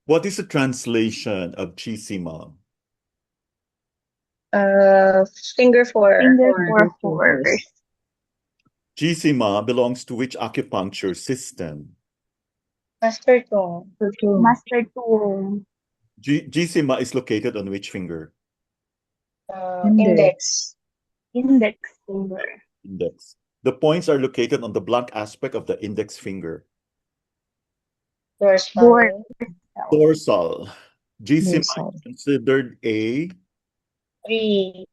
What is the translation of Chisima? Finger four. Finger for horse. Chisima belongs to which acupuncture system? Master tongue. Master tool. Chisima is located on which finger? Index. Index finger. Index. The points are located on the blunt aspect of the index finger. Dorsal. Dorsal. Chisima is considered a 3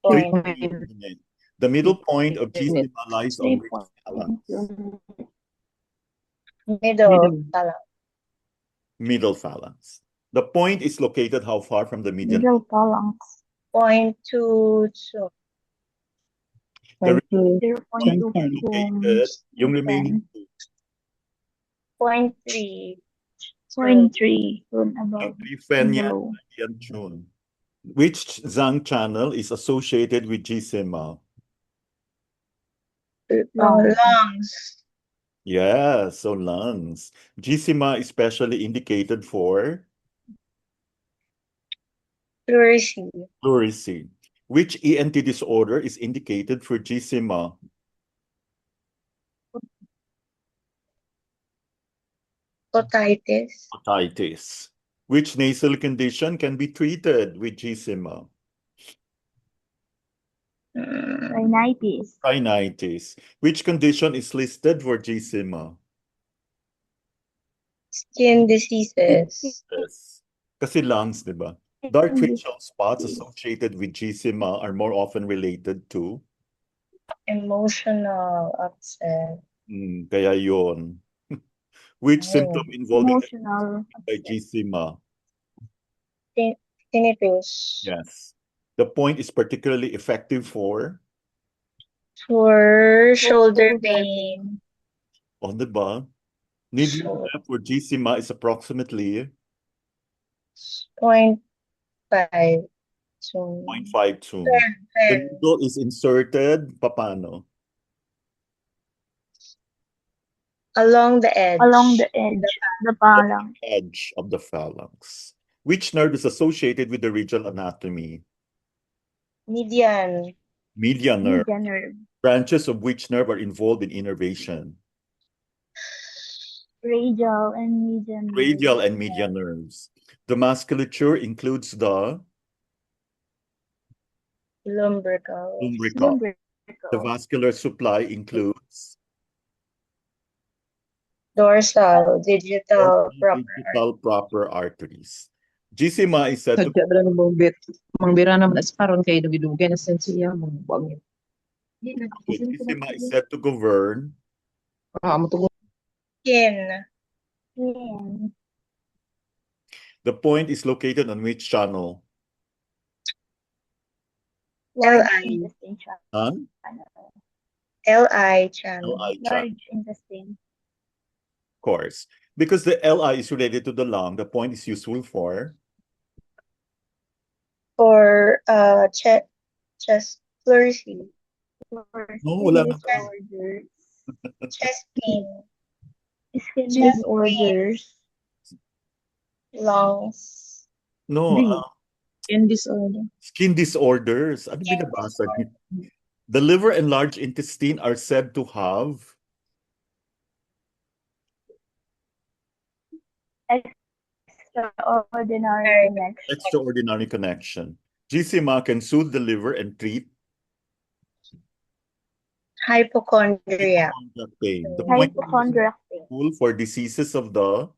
three point. unit. The middle point of Chisima lies on 3 which point. phalanx? Middle. Phalanx. Middle phalanx. The point is located how far from the median? Middle phalanx. 0.22. The 0.2 located yung remaining 0.3. 0.3 above. Fenian Tune. Which Zhang channel is associated with Chisima? Lungs. Yeah, so lungs. Chisima is specially indicated for Pleurisy. pleurisy. Which ENT disorder is indicated for Chisima? Otitis. Otitis. Which nasal condition can be treated with Chisima? Rhinitis. Rhinitis. Which condition is listed for Chisima? Skin diseases. Yes. Kasi lungs, di ba? Dark facial spots associated with Chisima are more often related to? Emotional upset. Kaya yun. Which symptom involving Emotional by Chisima? Tinnitus. Yes. The point is particularly effective for? For shoulder pain. O, diba? Needle depth for Chisima is approximately 0.52. 0.52. The needle is inserted, paano? Along the edge. The phalanx. Edge of the phalanx. Which nerve is associated with the radial anatomy? Median. Median nerve. Median nerve. Branches of which nerve are involved in innervation? Radial and median. Radial and median nerves. The musculature includes the lumbrical. The vascular supply includes dorsal, digital, proper arteries. Chisima is said to Chisima is said to govern skin. The point is located on which channel? LI. Huh? LI channel. Large intestine. Of course. Because the LI is related to the lung, the point is useful for? For chest pleurisy. No, wala na. Chest pain. Skin disorders. Lungs. No. Skin disorders. Ano binabasa niyo? The liver and large intestine are said to have extraordinary connection. Chisima can soothe the liver and treat hypochondria. Pain. The hypochondriac pain. For diseases of the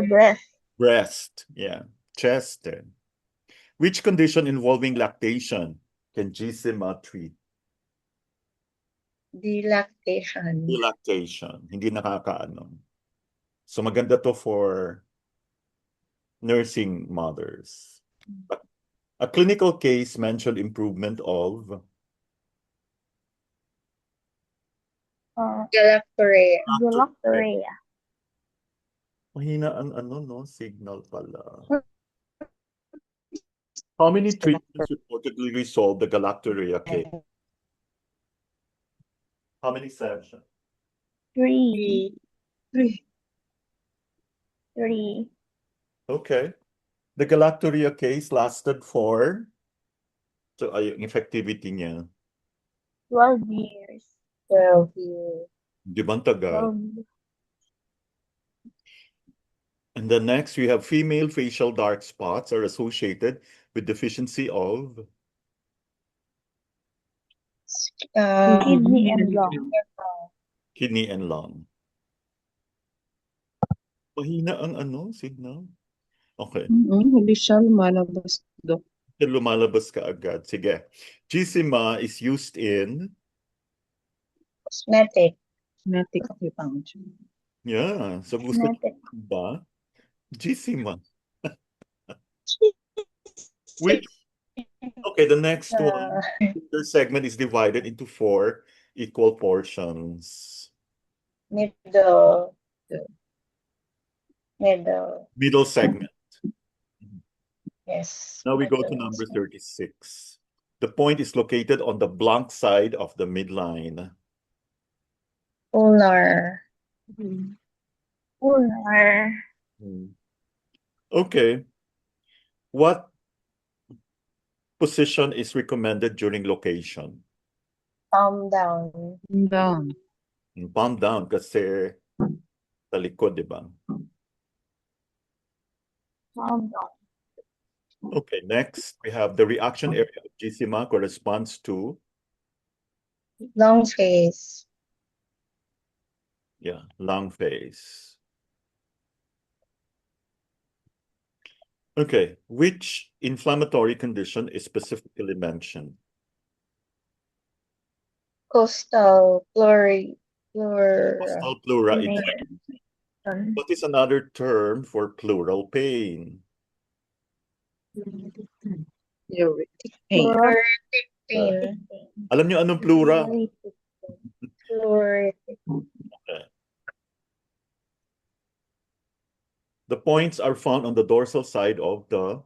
breast. Breast, yeah. Chest. Which condition involving lactation can Chisima treat? Delactation. Delactation. Hindi nakakaano. So maganda to for nursing mothers. A clinical case mentioned improvement of galactorrhea. Mahina ang signal pala. How many treatments reportedly resolved the galactorrhea case? How many sessions? 3. 3. Okay. The galactorrhea case lasted for, so yung effectivity niya, 12 years. 12 years. di ba ang tagal? 12. And the next, we have female facial dark spots are associated with deficiency of Kidney and lung. kidney and lung. Mahina ang signal. Okay. Hindi siya lumalabas, Dok. Lumalabas ka agad. Sige. Gisima is used in, Cosmetic. Cosmetic acupuncture. yeah, so gusto Cosmetic. ba? Gisima. Which, okay, the next one. The segment is divided into 4 equal portions. Middle. Middle segment. Yes. Now we go to number 36. The point is located on the blank side of the midline. Ulnar. Ulnar. Okay. What position is recommended during location? Palm down. Down. Palm down kasi sa likod, di ba? Palm down. Okay, next we have the reaction area of gisima corresponds to, Long face. yeah, lung phase. Okay, which inflammatory condition is specifically mentioned? Coastal Coastal pleura infection. Inflammation. What is another term for pleural pain? Uritic pain. Pleuritic pain. Alam niyo anong pleura? Pleuritic. The points are found on the dorsal side of the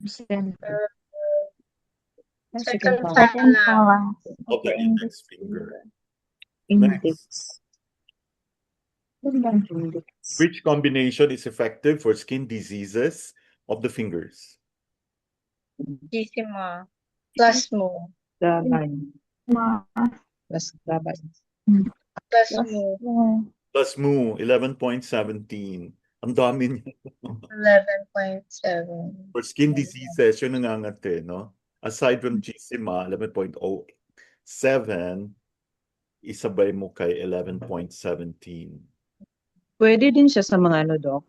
Second Second phalanx. phalanx of the index finger. Index. Which combination is effective for skin diseases of the fingers? Gisima. Plasmo. Laban. Ma. Plus laban. Plasmo. Plasmo, 11.17. Ang dami niya. 11.7. For skin diseases, yun nangangate, no? Aside from gisima, 11.07, isabay mo kay 11.17. Pwede din siya sa mga Dok?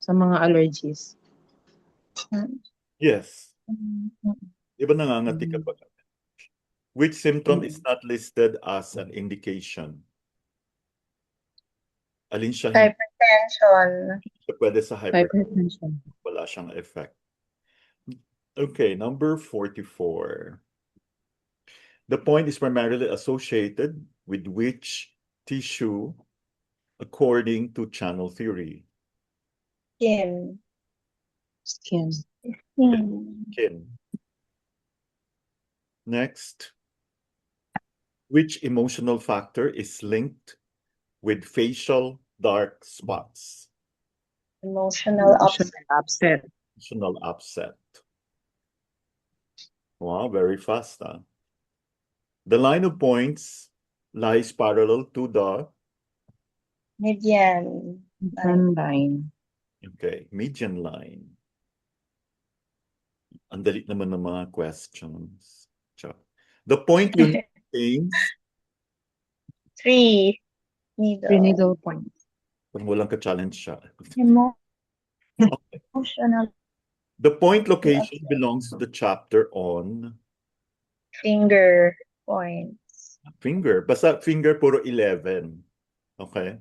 Sa mga allergies. Yes. Diba nangangati ka ba? Which symptom is not listed as an indication? Alin siya hindi Hypertension. pwede sa Hypertension. wala siyang effect. Okay, number 44. The point is primarily associated with which tissue according to channel theory? Skin. Skin. Skin. Next. Which emotional factor is linked with facial dark spots? Emotional upset. Emotional upset. Wow, very fast, huh? The line of points lies parallel to the Median. Line. okay, median line. Ang dali naman ng mga questions. The point unit contains 3 Three needle points. kung walang ka-challenge siya. Emotional. The point location belongs to the chapter on finger points. finger. Basta finger puro 11. Okay?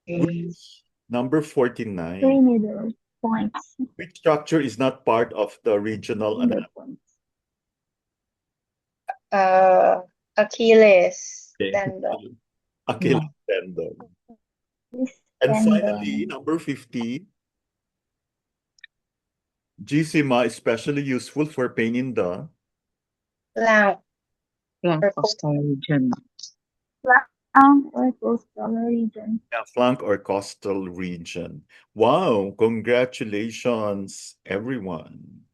Which, number 49. 3 needle points. Which structure is not part of the regional Needle anatomy? points. Achilles Okay. tendon. Achilles tendon. And Tendon. finally, number 50. Gisima is especially useful for pain in the Flank. Flank costal region. or coastal region. Yeah, flank or coastal region. Wow, congratulations, everyone.